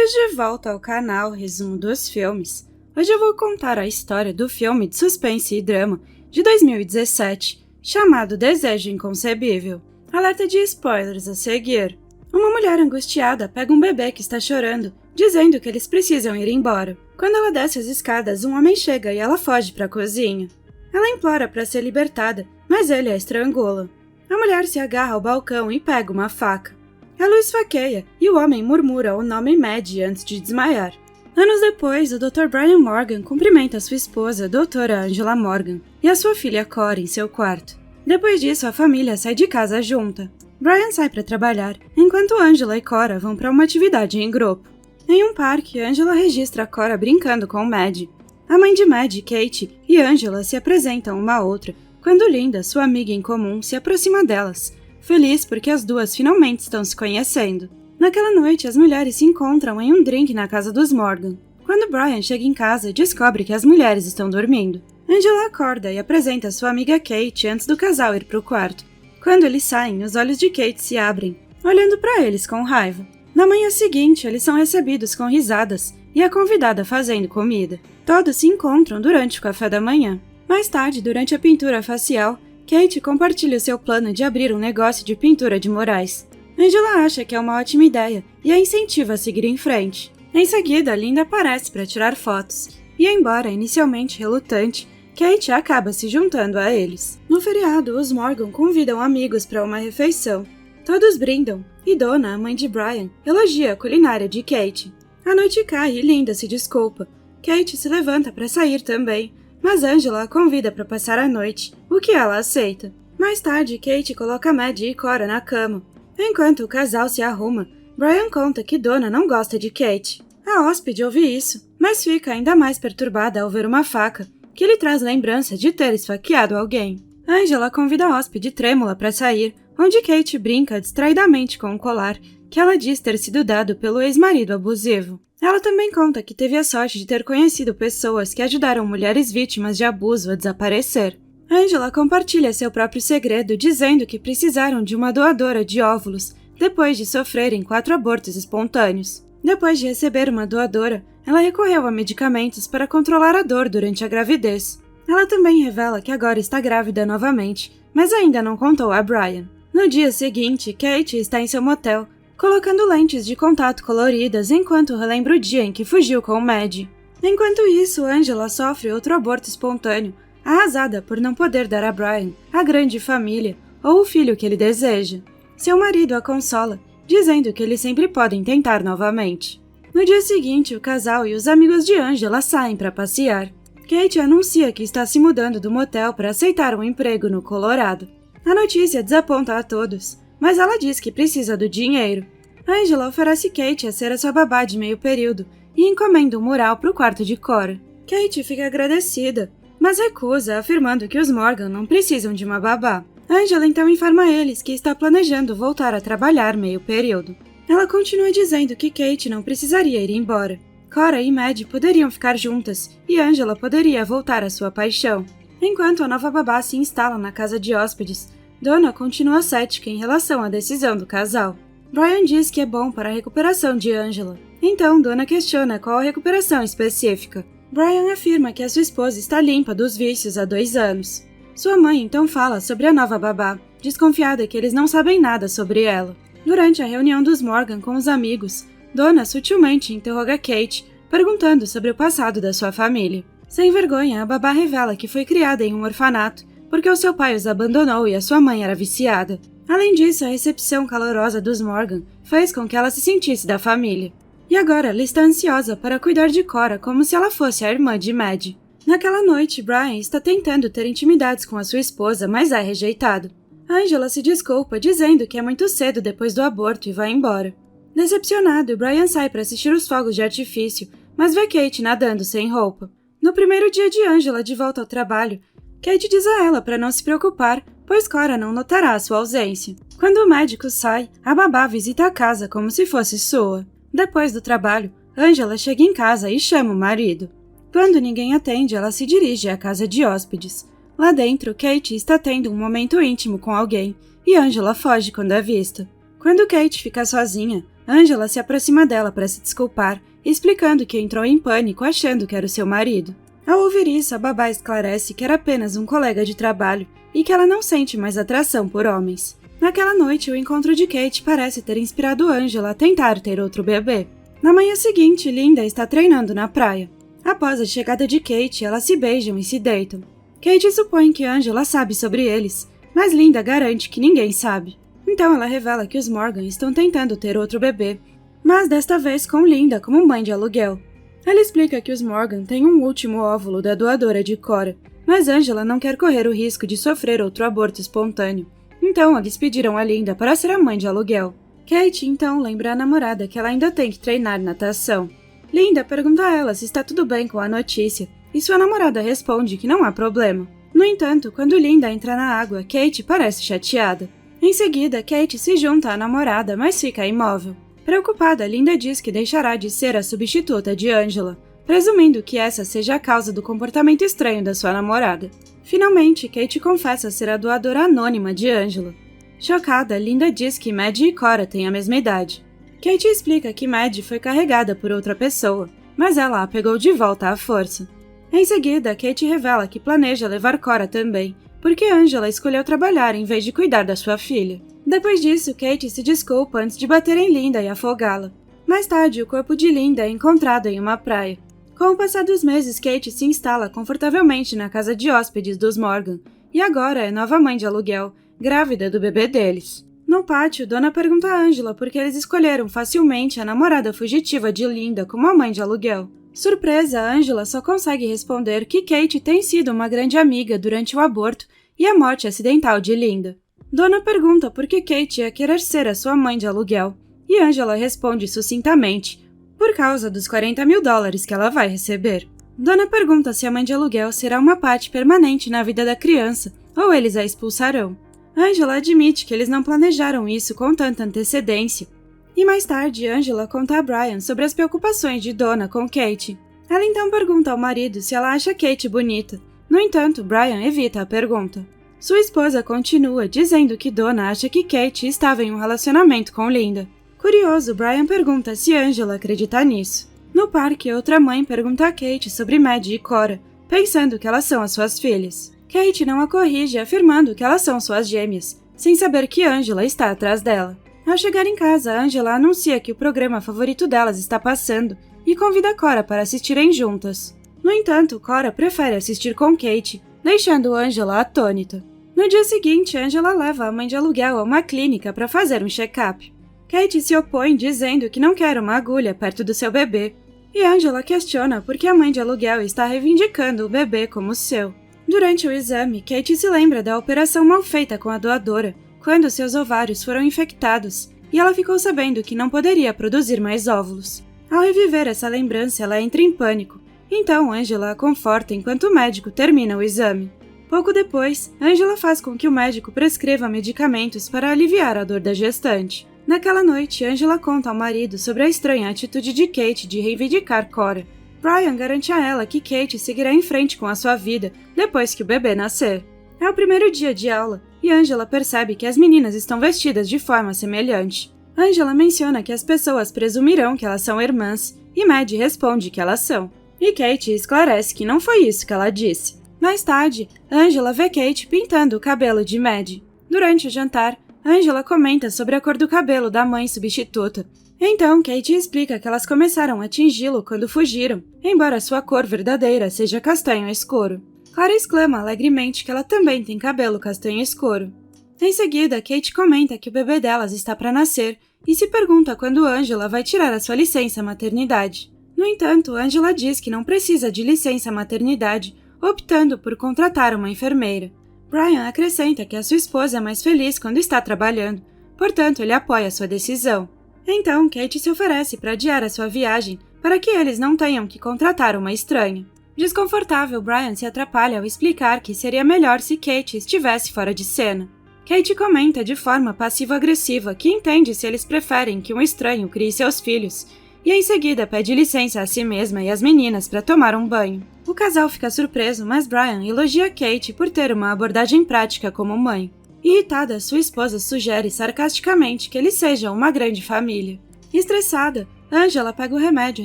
Bem-vindos de volta ao canal Resumo dos Filmes. Hoje eu vou contar a história do filme de suspense e drama de 2017, chamado Desejo Inconcebível. Alerta de spoilers a seguir. Uma mulher angustiada pega um bebê que está chorando, dizendo que eles precisam ir embora. Quando ela desce as escadas, um homem chega e ela foge para a cozinha. Ela implora para ser libertada, mas ele a estrangula. A mulher se agarra ao balcão e pega uma faca. Ela o esfaqueia e o homem murmura o nome Maddie antes de desmaiar. Anos depois, o Dr. Brian Morgan cumprimenta sua esposa, Dra. Angela Morgan, e a sua filha Cora em seu quarto. Depois disso, a família sai de casa junta. Brian sai para trabalhar, enquanto Angela e Cora vão para uma atividade em grupo. Em um parque, Angela registra Cora brincando com Maddie. A mãe de Maddie, Kate, e Angela se apresentam uma a outra, quando Linda, sua amiga em comum, se aproxima delas, feliz porque as duas finalmente estão se conhecendo. Naquela noite, as mulheres se encontram em um drink na casa dos Morgan. Quando Brian chega em casa, descobre que as mulheres estão dormindo. Angela acorda e apresenta sua amiga Kate antes do casal ir para o quarto. Quando eles saem, os olhos de Kate se abrem, olhando para eles com raiva. Na manhã seguinte, eles são recebidos com risadas e a convidada fazendo comida. Todos se encontram durante o café da manhã. Mais tarde, durante a pintura facial, Kate compartilha seu plano de abrir um negócio de pintura de murais. Angela acha que é uma ótima ideia e a incentiva a seguir em frente. Em seguida, Linda aparece para tirar fotos, e embora inicialmente relutante, Kate acaba se juntando a eles. No feriado, os Morgan convidam amigos para uma refeição. Todos brindam, e Donna, a mãe de Brian, elogia a culinária de Kate. A noite cai e Linda se desculpa. Kate se levanta para sair também, mas Angela a convida para passar a noite, o que ela aceita. Mais tarde, Kate coloca Maddie e Cora na cama. Enquanto o casal se arruma, Brian conta que Donna não gosta de Kate. A hóspede ouve isso, mas fica ainda mais perturbada ao ver uma faca, que lhe traz lembrança de ter esfaqueado alguém. Angela convida a hóspede trêmula para sair, onde Kate brinca distraidamente com um colar, que ela diz ter sido dado pelo ex-marido abusivo. Ela também conta que teve a sorte de ter conhecido pessoas que ajudaram mulheres vítimas de abuso a desaparecer. Angela compartilha seu próprio segredo dizendo que precisaram de uma doadora de óvulos depois de sofrerem 4 abortos espontâneos. Depois de receber uma doadora, ela recorreu a medicamentos para controlar a dor durante a gravidez. Ela também revela que agora está grávida novamente, mas ainda não contou a Brian. No dia seguinte, Kate está em seu motel, colocando lentes de contato coloridas enquanto relembra o dia em que fugiu com Maddie. Enquanto isso, Angela sofre outro aborto espontâneo, arrasada por não poder dar a Brian a grande família ou o filho que ele deseja. Seu marido a consola, dizendo que eles sempre podem tentar novamente. No dia seguinte, o casal e os amigos de Angela saem para passear. Kate anuncia que está se mudando do motel para aceitar um emprego no Colorado. A notícia desaponta a todos, mas ela diz que precisa do dinheiro. Angela oferece Kate a ser a sua babá de meio período e encomenda um mural para o quarto de Cora. Kate fica agradecida, mas recusa, afirmando que os Morgan não precisam de uma babá. Angela então informa eles que está planejando voltar a trabalhar meio período. Ela continua dizendo que Kate não precisaria ir embora. Cora e Maddie poderiam ficar juntas e Angela poderia voltar à sua paixão. Enquanto a nova babá se instala na casa de hóspedes, Donna continua cética em relação à decisão do casal. Brian diz que é bom para a recuperação de Angela. Então, Donna questiona qual a recuperação específica. Brian afirma que a sua esposa está limpa dos vícios há 2 anos. Sua mãe então fala sobre a nova babá, desconfiada que eles não sabem nada sobre ela. Durante a reunião dos Morgan com os amigos, Donna sutilmente interroga Kate, perguntando sobre o passado da sua família. Sem vergonha, a babá revela que foi criada em um orfanato, porque o seu pai os abandonou e a sua mãe era viciada. Além disso, a recepção calorosa dos Morgan fez com que ela se sentisse da família. E agora ela está ansiosa para cuidar de Cora como se ela fosse a irmã de Maddie. Naquela noite, Brian está tentando ter intimidades com a sua esposa, mas é rejeitado. Angela se desculpa, dizendo que é muito cedo depois do aborto e vai embora. Decepcionado, Brian sai para assistir os fogos de artifício, mas vê Kate nadando sem roupa. No primeiro dia de Angela de volta ao trabalho, Kate diz a ela para não se preocupar, pois Cora não notará a sua ausência. Quando o médico sai, a babá visita a casa como se fosse sua. Depois do trabalho, Angela chega em casa e chama o marido. Quando ninguém atende, ela se dirige à casa de hóspedes. Lá dentro, Kate está tendo um momento íntimo com alguém, e Angela foge quando é vista. Quando Kate fica sozinha, Angela se aproxima dela para se desculpar, explicando que entrou em pânico achando que era o seu marido. Ao ouvir isso, a babá esclarece que era apenas um colega de trabalho e que ela não sente mais atração por homens. Naquela noite, o encontro de Kate parece ter inspirado Angela a tentar ter outro bebê. Na manhã seguinte, Linda está treinando na praia. Após a chegada de Kate, elas se beijam e se deitam. Kate supõe que Angela sabe sobre eles, mas Linda garante que ninguém sabe. Então ela revela que os Morgan estão tentando ter outro bebê, mas desta vez com Linda como mãe de aluguel. Ela explica que os Morgan têm um último óvulo da doadora de Cora, mas Angela não quer correr o risco de sofrer outro aborto espontâneo. Então eles pediram a Linda para ser a mãe de aluguel. Kate então lembra à namorada que ela ainda tem que treinar natação. Linda pergunta a ela se está tudo bem com a notícia, e sua namorada responde que não há problema. No entanto, quando Linda entra na água, Kate parece chateada. Em seguida, Kate se junta à namorada, mas fica imóvel. Preocupada, Linda diz que deixará de ser a substituta de Angela, presumindo que essa seja a causa do comportamento estranho da sua namorada. Finalmente, Kate confessa ser a doadora anônima de Angela. Chocada, Linda diz que Maddie e Cora têm a mesma idade. Kate explica que Maddie foi carregada por outra pessoa, mas ela a pegou de volta à força. Em seguida, Kate revela que planeja levar Cora também, porque Angela escolheu trabalhar em vez de cuidar da sua filha. Depois disso, Kate se desculpa antes de bater em Linda e afogá-la. Mais tarde, o corpo de Linda é encontrado em uma praia. Com o passar dos meses, Kate se instala confortavelmente na casa de hóspedes dos Morgan, e agora é nova mãe de aluguel, grávida do bebê deles. No pátio, Donna pergunta a Angela por que eles escolheram facilmente a namorada fugitiva de Linda como a mãe de aluguel. Surpresa, Angela só consegue responder que Kate tem sido uma grande amiga durante o aborto e a morte acidental de Linda. Donna pergunta por que Kate ia querer ser a sua mãe de aluguel, e Angela responde sucintamente, por causa dos $40 mil que ela vai receber. Donna pergunta se a mãe de aluguel será uma parte permanente na vida da criança, ou eles a expulsarão. Angela admite que eles não planejaram isso com tanta antecedência. E mais tarde, Angela conta a Brian sobre as preocupações de Donna com Kate. Ela então pergunta ao marido se ela acha Kate bonita. No entanto, Brian evita a pergunta. Sua esposa continua, dizendo que Donna acha que Kate estava em um relacionamento com Linda. Curioso, Brian pergunta se Angela acredita nisso. No parque, outra mãe pergunta a Kate sobre Maddie e Cora, pensando que elas são as suas filhas. Kate não a corrige, afirmando que elas são suas gêmeas, sem saber que Angela está atrás dela. Ao chegar em casa, Angela anuncia que o programa favorito delas está passando e convida Cora para assistirem juntas. No entanto, Cora prefere assistir com Kate, deixando Angela atônita. No dia seguinte, Angela leva a mãe de aluguel a uma clínica para fazer um check-up. Kate se opõe dizendo que não quer uma agulha perto do seu bebê, e Angela questiona por que a mãe de aluguel está reivindicando o bebê como seu. Durante o exame, Kate se lembra da operação mal feita com a doadora, quando seus ovários foram infectados, e ela ficou sabendo que não poderia produzir mais óvulos. Ao reviver essa lembrança, ela entra em pânico, então Angela a conforta enquanto o médico termina o exame. Pouco depois, Angela faz com que o médico prescreva medicamentos para aliviar a dor da gestante. Naquela noite, Angela conta ao marido sobre a estranha atitude de Kate de reivindicar Cora. Brian garante a ela que Kate seguirá em frente com a sua vida depois que o bebê nascer. É o primeiro dia de aula, e Angela percebe que as meninas estão vestidas de forma semelhante. Angela menciona que as pessoas presumirão que elas são irmãs, e Maddie responde que elas são. E Kate esclarece que não foi isso que ela disse. Mais tarde, Angela vê Kate pintando o cabelo de Maddie. Durante o jantar, Angela comenta sobre a cor do cabelo da mãe substituta. Então, Kate explica que elas começaram a tingi-lo quando fugiram, embora sua cor verdadeira seja castanho escuro. Clara exclama alegremente que ela também tem cabelo castanho escuro. Em seguida, Kate comenta que o bebê delas está para nascer e se pergunta quando Angela vai tirar a sua licença maternidade. No entanto, Angela diz que não precisa de licença maternidade, optando por contratar uma enfermeira. Brian acrescenta que a sua esposa é mais feliz quando está trabalhando, portanto ele apoia sua decisão. Então, Kate se oferece para adiar a sua viagem para que eles não tenham que contratar uma estranha. Desconfortável, Brian se atrapalha ao explicar que seria melhor se Kate estivesse fora de cena. Kate comenta de forma passivo-agressiva que entende se eles preferem que um estranho crie seus filhos, e em seguida pede licença a si mesma e às meninas para tomar um banho. O casal fica surpreso, mas Brian elogia Kate por ter uma abordagem prática como mãe. Irritada, sua esposa sugere sarcasticamente que eles sejam uma grande família. Estressada, Angela pega o remédio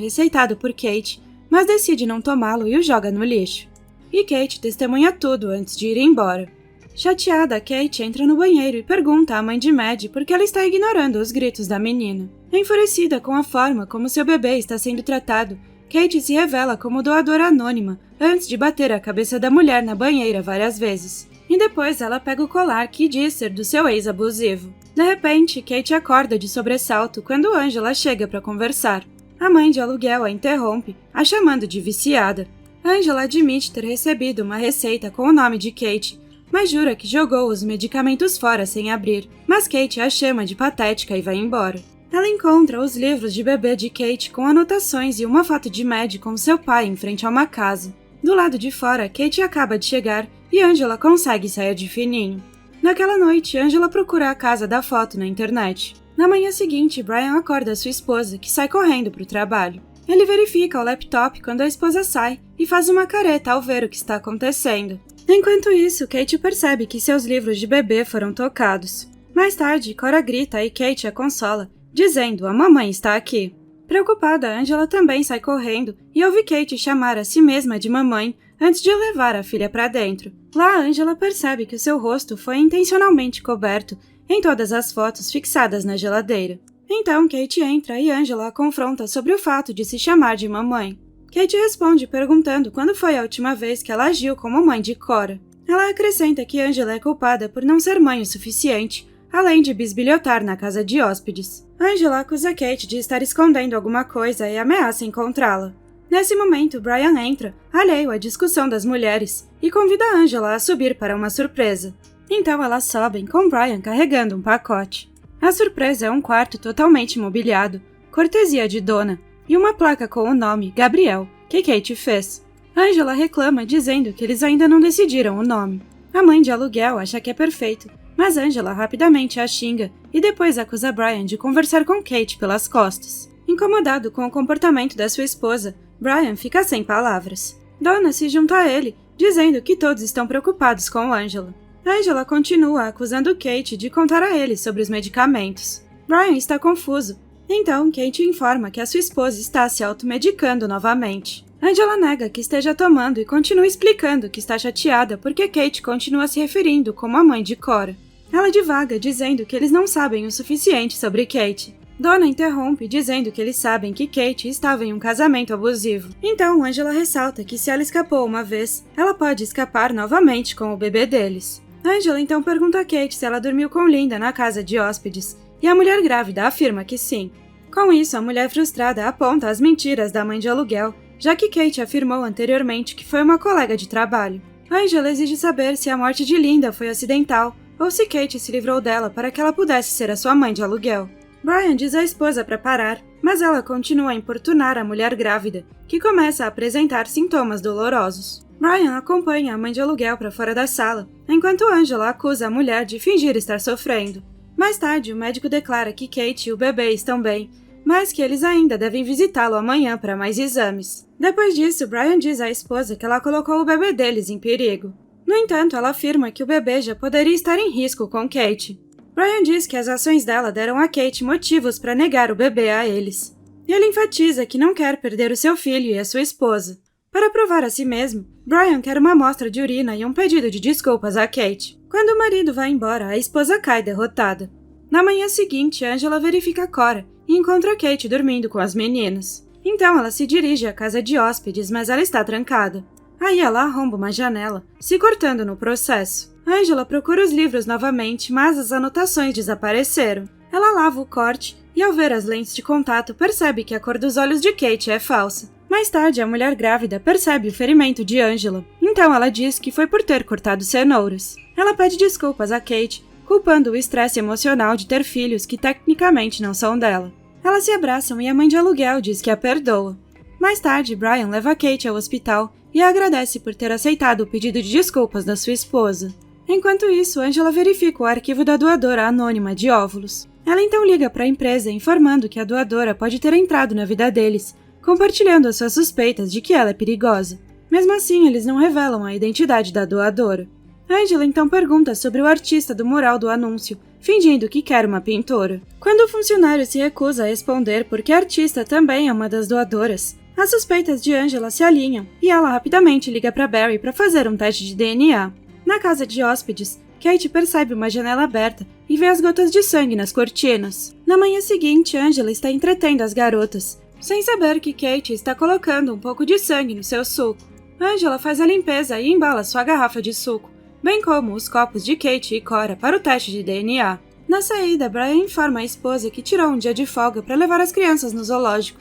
receitado por Kate, mas decide não tomá-lo e o joga no lixo. E Kate testemunha tudo antes de ir embora. Chateada, Kate entra no banheiro e pergunta à mãe de Maddie por que ela está ignorando os gritos da menina. Enfurecida com a forma como seu bebê está sendo tratado, Kate se revela como doadora anônima antes de bater a cabeça da mulher na banheira várias vezes. E depois ela pega o colar que diz ser do seu ex abusivo. De repente, Kate acorda de sobressalto quando Angela chega para conversar. A mãe de aluguel a interrompe, a chamando de viciada. Angela admite ter recebido uma receita com o nome de Kate, mas jura que jogou os medicamentos fora sem abrir. Mas Kate a chama de patética e vai embora. Ela encontra os livros de bebê de Kate com anotações e uma foto de Maddie com seu pai em frente a uma casa. Do lado de fora, Kate acaba de chegar e Angela consegue sair de fininho. Naquela noite, Angela procura a casa da foto na internet. Na manhã seguinte, Brian acorda sua esposa, que sai correndo para o trabalho. Ele verifica o laptop quando a esposa sai e faz uma careta ao ver o que está acontecendo. Enquanto isso, Kate percebe que seus livros de bebê foram tocados. Mais tarde, Cora grita e Kate a consola, dizendo: "A mamãe está aqui." Preocupada, Angela também sai correndo e ouve Kate chamar a si mesma de mamãe antes de levar a filha para dentro. Lá, Angela percebe que o seu rosto foi intencionalmente coberto em todas as fotos fixadas na geladeira. Então, Kate entra e Angela a confronta sobre o fato de se chamar de mamãe. Kate responde perguntando quando foi a última vez que ela agiu como mãe de Cora. Ela acrescenta que Angela é culpada por não ser mãe o suficiente, além de bisbilhotar na casa de hóspedes. Angela acusa Kate de estar escondendo alguma coisa e ameaça encontrá-la. Nesse momento, Brian entra, alheio à discussão das mulheres, e convida Angela a subir para uma surpresa. Então elas sobem, com Brian carregando um pacote. A surpresa é um quarto totalmente mobiliado, cortesia de Donna, e uma placa com o nome Gabriel, que Kate fez. Angela reclama dizendo que eles ainda não decidiram o nome. A mãe de aluguel acha que é perfeito, mas Angela rapidamente a xinga e depois acusa Brian de conversar com Kate pelas costas. Incomodado com o comportamento da sua esposa, Brian fica sem palavras. Donna se junta a ele, dizendo que todos estão preocupados com Angela. Angela continua acusando Kate de contar a ele sobre os medicamentos. Brian está confuso. Então, Kate informa que a sua esposa está se automedicando novamente. Angela nega que esteja tomando e continua explicando que está chateada porque Kate continua se referindo como a mãe de Cora. Ela divaga, dizendo que eles não sabem o suficiente sobre Kate. Donna interrompe, dizendo que eles sabem que Kate estava em um casamento abusivo. Então, Angela ressalta que se ela escapou uma vez, ela pode escapar novamente com o bebê deles. Angela então pergunta a Kate se ela dormiu com Linda na casa de hóspedes, e a mulher grávida afirma que sim. Com isso, a mulher frustrada aponta as mentiras da mãe de aluguel, já que Kate afirmou anteriormente que foi uma colega de trabalho. Angela exige saber se a morte de Linda foi acidental ou se Kate se livrou dela para que ela pudesse ser a sua mãe de aluguel. Brian diz à esposa para parar, mas ela continua a importunar a mulher grávida, que começa a apresentar sintomas dolorosos. Brian acompanha a mãe de aluguel para fora da sala, enquanto Angela acusa a mulher de fingir estar sofrendo. Mais tarde, o médico declara que Kate e o bebê estão bem, mas que eles ainda devem visitá-lo amanhã para mais exames. Depois disso, Brian diz à esposa que ela colocou o bebê deles em perigo. No entanto, ela afirma que o bebê já poderia estar em risco com Kate. Brian diz que as ações dela deram a Kate motivos para negar o bebê a eles. E ele enfatiza que não quer perder o seu filho e a sua esposa. Para provar a si mesmo, Brian quer uma amostra de urina e um pedido de desculpas a Kate. Quando o marido vai embora, a esposa cai derrotada. Na manhã seguinte, Angela verifica Cora e encontra Kate dormindo com as meninas. Então ela se dirige à casa de hóspedes, mas ela está trancada. Aí ela arromba uma janela, se cortando no processo. Angela procura os livros novamente, mas as anotações desapareceram. Ela lava o corte e, ao ver as lentes de contato, percebe que a cor dos olhos de Kate é falsa. Mais tarde, a mulher grávida percebe o ferimento de Angela, então ela diz que foi por ter cortado cenouras. Ela pede desculpas a Kate, culpando o estresse emocional de ter filhos que tecnicamente não são dela. Elas se abraçam e a mãe de aluguel diz que a perdoa. Mais tarde, Brian leva Kate ao hospital e a agradece por ter aceitado o pedido de desculpas da sua esposa. Enquanto isso, Angela verifica o arquivo da doadora anônima de óvulos. Ela então liga para a empresa informando que a doadora pode ter entrado na vida deles, compartilhando as suas suspeitas de que ela é perigosa. Mesmo assim, eles não revelam a identidade da doadora. Angela então pergunta sobre o artista do mural do anúncio, fingindo que quer uma pintura. Quando o funcionário se recusa a responder porque a artista também é uma das doadoras, as suspeitas de Angela se alinham e ela rapidamente liga para Barry para fazer um teste de DNA. Na casa de hóspedes, Kate percebe uma janela aberta e vê as gotas de sangue nas cortinas. Na manhã seguinte, Angela está entretendo as garotas, sem saber que Kate está colocando um pouco de sangue no seu suco. Angela faz a limpeza e embala sua garrafa de suco, bem como os copos de Kate e Cora para o teste de DNA. Na saída, Brian informa a esposa que tirou um dia de folga para levar as crianças no zoológico.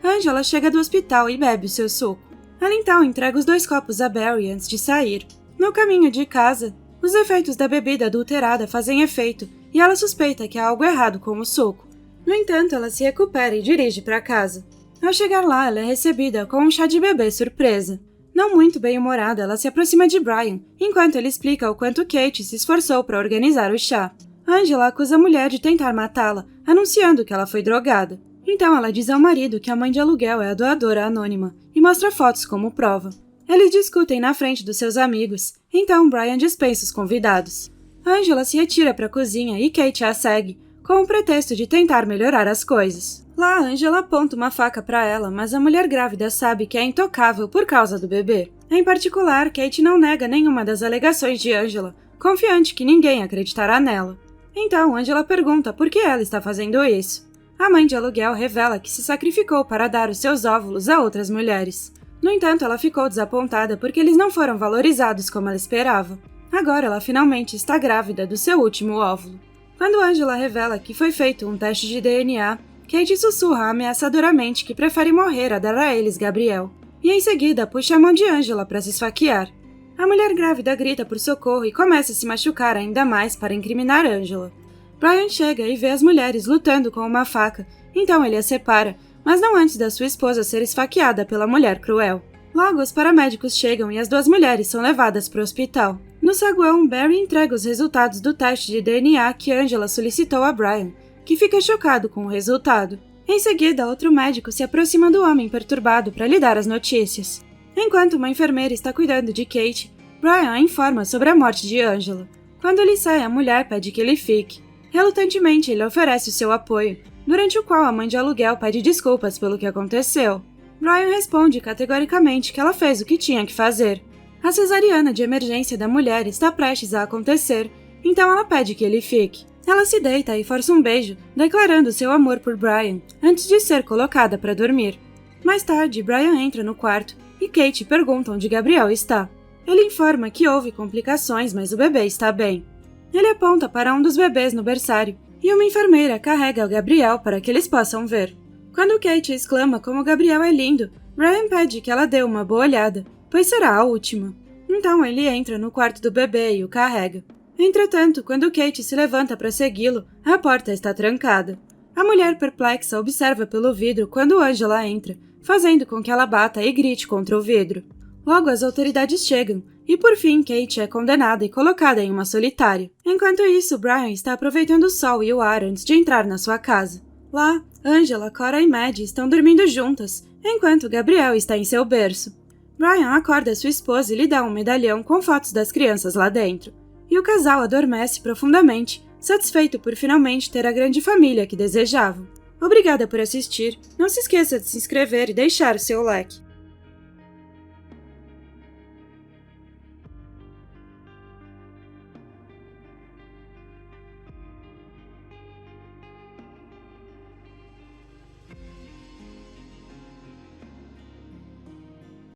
Angela chega do hospital e bebe o seu suco. Ela então entrega os 2 copos a Barry antes de sair. No caminho de casa, os efeitos da bebida adulterada fazem efeito e ela suspeita que há algo errado com o suco. No entanto, ela se recupera e dirige para casa. Ao chegar lá, ela é recebida com um chá de bebê surpresa. Não muito bem-humorada, ela se aproxima de Brian, enquanto ele explica o quanto Kate se esforçou para organizar o chá. Angela acusa a mulher de tentar matá-la, anunciando que ela foi drogada. Então ela diz ao marido que a mãe de aluguel é a doadora anônima e mostra fotos como prova. Eles discutem na frente dos seus amigos, então Brian dispensa os convidados. Angela se retira para a cozinha e Kate a segue, com o pretexto de tentar melhorar as coisas. Lá, Angela aponta uma faca para ela, mas a mulher grávida sabe que é intocável por causa do bebê. Em particular, Kate não nega nenhuma das alegações de Angela, confiante que ninguém acreditará nela. Então, Angela pergunta por que ela está fazendo isso. A mãe de aluguel revela que se sacrificou para dar os seus óvulos a outras mulheres. No entanto, ela ficou desapontada porque eles não foram valorizados como ela esperava. Agora ela finalmente está grávida do seu último óvulo. Quando Angela revela que foi feito um teste de DNA, Kate sussurra ameaçadoramente que prefere morrer a dar a eles Gabriel. E em seguida puxa a mão de Angela para se esfaquear. A mulher grávida grita por socorro e começa a se machucar ainda mais para incriminar Angela. Brian chega e vê as mulheres lutando com uma faca, então ele as separa, mas não antes da sua esposa ser esfaqueada pela mulher cruel. Logo, os paramédicos chegam e as 2 mulheres são levadas para o hospital. No saguão, Barry entrega os resultados do teste de DNA que Angela solicitou a Brian, que fica chocado com o resultado. Em seguida, outro médico se aproxima do homem perturbado para lhe dar as notícias. Enquanto uma enfermeira está cuidando de Kate, Brian a informa sobre a morte de Angela. Quando ele sai, a mulher pede que ele fique. Relutantemente, ele oferece o seu apoio, durante o qual a mãe de aluguel pede desculpas pelo que aconteceu. Brian responde categoricamente que ela fez o que tinha que fazer. A cesariana de emergência da mulher está prestes a acontecer, então ela pede que ele fique. Ela se deita e força um beijo, declarando seu amor por Brian, antes de ser colocada para dormir. Mais tarde, Brian entra no quarto e Kate pergunta onde Gabriel está. Ele informa que houve complicações, mas o bebê está bem. Ele aponta para um dos bebês no berçário e uma enfermeira carrega o Gabriel para que eles possam ver. Quando Kate exclama como Gabriel é lindo, Brian pede que ela dê uma boa olhada, pois será a última. Então ele entra no quarto do bebê e o carrega. Entretanto, quando Kate se levanta para segui-lo, a porta está trancada. A mulher perplexa observa pelo vidro quando Angela entra, fazendo com que ela bata e grite contra o vidro. Logo as autoridades chegam, e por fim Kate é condenada e colocada em uma solitária. Enquanto isso, Brian está aproveitando o sol e o ar antes de entrar na sua casa. Lá, Angela, Cora e Maddie estão dormindo juntas, enquanto Gabriel está em seu berço. Brian acorda sua esposa e lhe dá um medalhão com fotos das crianças lá dentro. E o casal adormece profundamente, satisfeito por finalmente ter a grande família que desejavam. Obrigada por assistir, não se esqueça de se inscrever e deixar o seu like.